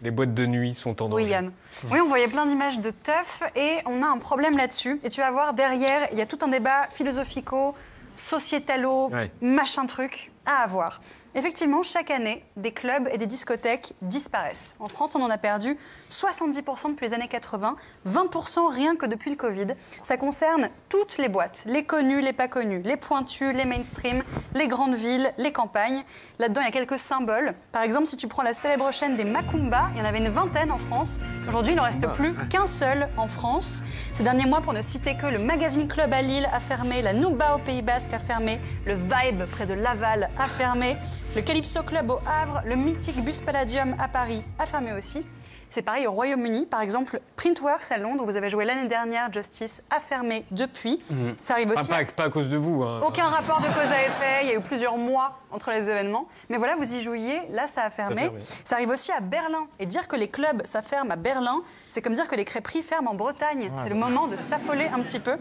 Les boîtes de nuit sont en danger. Oui, Yann. Oui, on voyait plein d'images de teufs et on a un problème là-dessus. Et tu vas voir, derrière, il y a tout un débat philosophico, sociétalo, machin truc à avoir. Effectivement, chaque année, des clubs et des discothèques disparaissent. En France, on en a perdu 70% depuis les années 80, 20% rien que depuis le Covid. Ça concerne toutes les boîtes, les connues, les pas connues, les pointues, les mainstream, les grandes villes, les campagnes. Là-dedans, il y a quelques symboles. Par exemple, si tu prends la célèbre chaîne des Macumba, il y en avait une vingtaine en France. Aujourd'hui, il n'en reste plus qu'un seul en France. Ces derniers mois, pour ne citer que, le Magazine Club à Lille a fermé, la Nouba au Pays Basque a fermé, le Vibe près de Laval a fermé, le Calypso Club au Havre, le mythique Bus Palladium à Paris a fermé aussi. C'est pareil au Royaume-Uni, par exemple, Printworks à Londres, où vous avez joué l'année dernière, Justice a fermé depuis. Ça arrive aussi. Pas à cause de vous. Hein. Aucun rapport de cause à effet, il y a eu plusieurs mois entre les événements. Mais voilà, vous y jouiez, là ça a fermé. Ça arrive aussi à Berlin. Et dire que les clubs, ça ferme à Berlin, c'est comme dire que les crêperies ferment en Bretagne. C'est le moment de s'affoler un petit peu.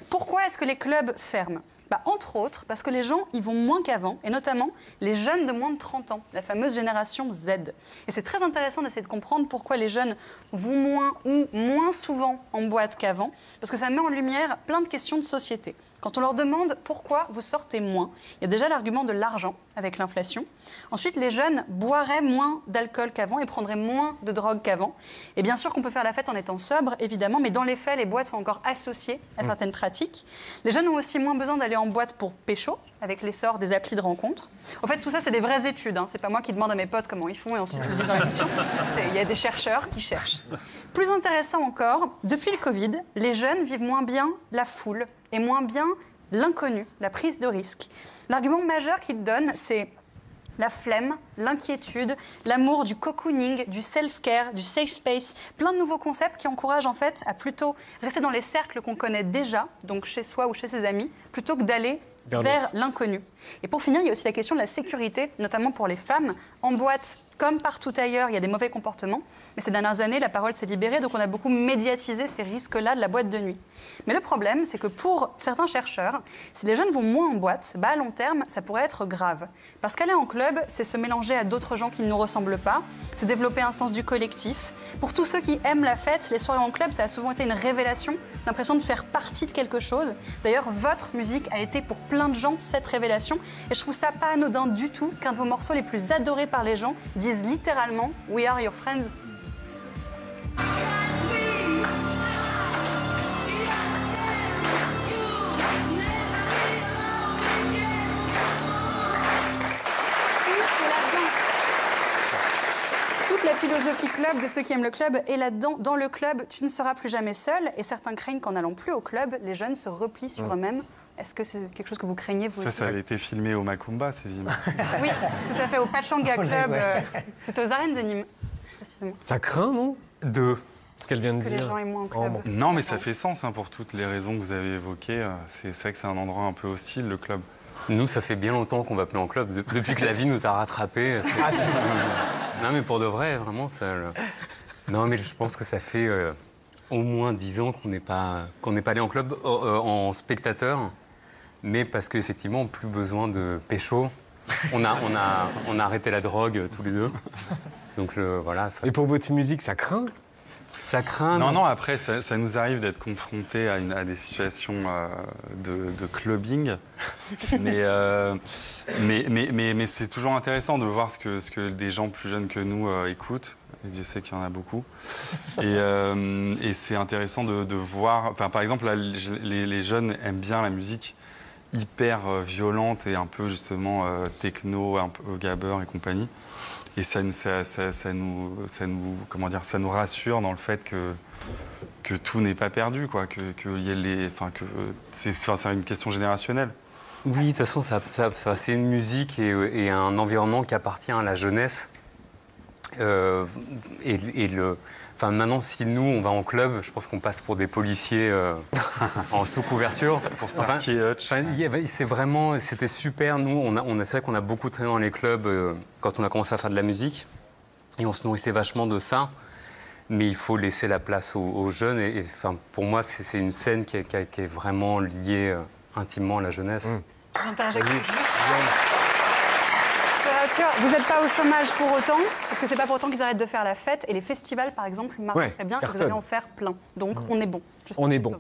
Pourquoi est-ce que les clubs ferment ? Entre autres, parce que les gens y vont moins qu'avant, et notamment les jeunes de moins de 30 ans, la fameuse génération Z. Et c'est très intéressant d'essayer de comprendre pourquoi les jeunes vont moins ou moins souvent en boîte qu'avant, parce que ça met en lumière plein de questions de société. Quand on leur demande pourquoi vous sortez moins, il y a déjà l'argument de l'argent avec l'inflation. Ensuite, les jeunes boiraient moins d'alcool qu'avant et prendraient moins de drogue qu'avant. Et bien sûr qu'on peut faire la fête en étant sobre, évidemment, mais dans les faits, les boîtes sont encore associées à certaines pratiques. Les jeunes ont aussi moins besoin d'aller en boîte pour pécho, avec l'essor des applis de rencontres. En fait, tout ça, c'est des vraies études. C'est pas moi qui demande à mes potes comment ils font et ensuite je le dis dans l'émission. Il y a des chercheurs qui cherchent. Plus intéressant encore, depuis le Covid, les jeunes vivent moins bien la foule et moins bien l'inconnu, la prise de risque. L'argument majeur qu'ils donnent, c'est la flemme, l'inquiétude, l'amour du cocooning, du self-care, du safe space, plein de nouveaux concepts qui encouragent en fait à plutôt rester dans les cercles qu'on connaît déjà, donc chez soi ou chez ses amis, plutôt que d'aller vers l'inconnu. Et pour finir, il y a aussi la question de la sécurité, notamment pour les femmes. En boîte, comme partout ailleurs, il y a des mauvais comportements. Mais ces dernières années, la parole s'est libérée, donc on a beaucoup médiatisé ces risques-là de la boîte de nuit. Mais le problème, c'est que pour certains chercheurs, si les jeunes vont moins en boîte, à long terme, ça pourrait être grave. Parce qu'aller en club, c'est se mélanger à d'autres gens qui ne nous ressemblent pas, c'est développer un sens du collectif. Pour tous ceux qui aiment la fête, les soirées en club, ça a souvent été une révélation, l'impression de faire partie de quelque chose. D'ailleurs, votre musique a été pour plein de gens cette révélation. Et je trouve ça pas anodin du tout qu'un de vos morceaux les plus adorés par les gens dise littéralement « We are your friends ». Toute la philosophie club de ceux qui aiment le club est là-dedans. Dans le club, tu ne seras plus jamais seul. Et certains craignent qu'en n'allant plus au club, les jeunes se replient sur eux-mêmes. Est-ce que c'est quelque chose que vous craignez, vous aussi ? Ça avait été filmé au Macumba, ces images. Oui, tout à fait, au Pachanga Club. C'était aux arènes de Nîmes, précisément. Ça craint, non ? Ce qu'elle vient de dire. Que les gens aient moins en club. Non, mais ça fait sens pour toutes les raisons que vous avez évoquées. C'est vrai que c'est un endroit un peu hostile, le club. Nous, ça fait bien longtemps qu'on va plus en club. Depuis que la vie nous a rattrapés. Non, mais pour de vrai, vraiment, ça... Non, mais je pense que ça fait au moins 10 ans qu'on n'est pas allé en club en spectateur. Mais parce qu'effectivement, plus besoin de pécho. On a arrêté la drogue tous les deux. Donc voilà. Ça... Et pour votre musique, ça craint ? Ça craint. Non, après, ça nous arrive d'être confrontés à des situations de clubbing. Mais c'est toujours intéressant de voir ce que des gens plus jeunes que nous écoutent. Et Dieu sait qu'il y en a beaucoup. Et c'est intéressant de voir... Enfin, par exemple, là, les jeunes aiment bien la musique hyper violente et un peu, justement, techno, un peu gabber et compagnie. Et ça nous rassure dans le fait que tout n'est pas perdu, quoi, c'est une question générationnelle. Oui, de toute façon, c'est une musique et un environnement qui appartient à la jeunesse. Maintenant, si nous, on va en club, je pense qu'on passe pour des policiers en sous-couverture. Pour Starsky et Hutch. C'était super. Nous, c'est vrai qu'on a beaucoup traîné dans les clubs quand on a commencé à faire de la musique. Et on se nourrissait vachement de ça. Mais il faut laisser la place aux jeunes. Pour moi, c'est une scène qui est vraiment liée intimement à la jeunesse. J'interjecte juste. Je rassure, vous n'êtes pas au chômage pour autant, parce que c'est pas pour autant qu'ils arrêtent de faire la fête. Et les festivals, par exemple, marchent Ouais, très bien, et vous cartonne. allez en faire plein. Donc, on est bon. On est bon.